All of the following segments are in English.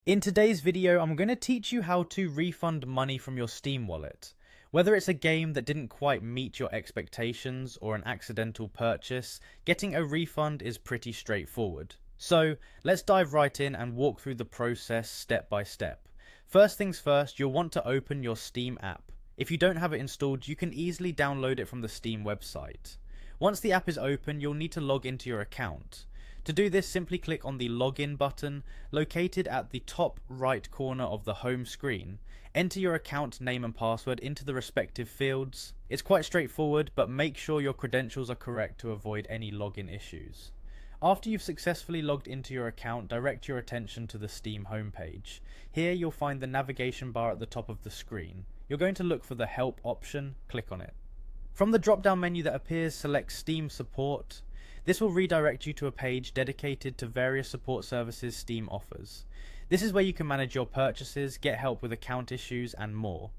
In today's video, I'm going to teach you how to refund money from your Steam wallet. Whether it's a game that didn't quite meet your expectations or an accidental purchase, getting a refund is pretty straightforward. So let's dive right in and walk through the process step by step. First things first, you'll want to open your Steam app. If you don't have it installed, you can easily download it from the Steam website. Once the app is open, you'll need to log into your account. To do this, simply click on the login button located at the top right corner of the home screen. Enter your account name and password into the respective fields. It's quite straightforward, but make sure your credentials are correct to avoid any login issues. After you've successfully logged into your account, direct your attention to the Steam homepage. Here you'll find the navigation bar at the top of the screen. You're going to look for the Help option, click on it. From the drop-down menu that appears, select Steam Support. This will redirect you to a page dedicated to various support services Steam offers. This is where you can manage your purchases, get help with account issues, and more.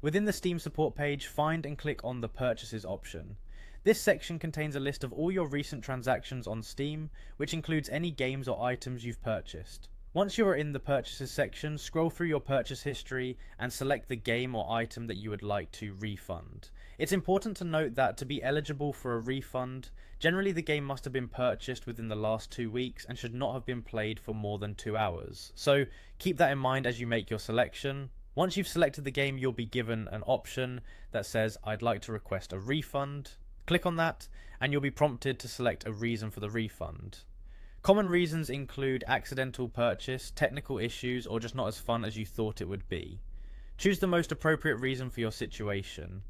Within the Steam support page, find and click on the Purchases option. This section contains a list of all your recent transactions on Steam, which includes any games or items you've purchased. Once you are in the Purchases section, scroll through your purchase history and select the game or item that you would like to refund. It's important to note that to be eligible for a refund, generally the game must have been purchased within the last 2 weeks and should not have been played for more than 2 hours. So keep that in mind as you make your selection. Once you've selected the game, you'll be given an option that says I'd like to request a refund. Click on that and you'll be prompted to select a reason for the refund. Common reasons include accidental purchase, technical issues, or just not as fun as you thought it would be. Choose the most appropriate reason for your situation.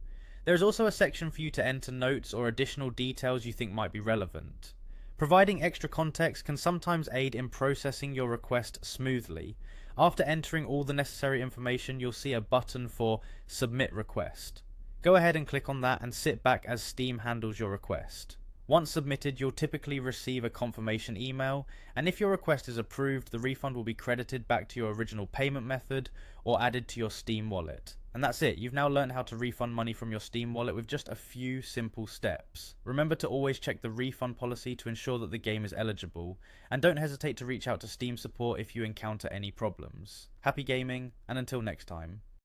There is also a section for you to enter notes or additional details you think might be relevant. Providing extra context can sometimes aid in processing your request smoothly. After entering all the necessary information, you'll see a button for Submit Request. Go ahead and click on that and sit back as Steam handles your request. Once submitted, you'll typically receive a confirmation email, and if your request is approved, the refund will be credited back to your original payment method or added to your Steam wallet. And that's it, you've now learned how to refund money from your Steam wallet with just a few simple steps. Remember to always check the refund policy to ensure that the game is eligible, and don't hesitate to reach out to Steam support if you encounter any problems. Happy gaming, and until next time.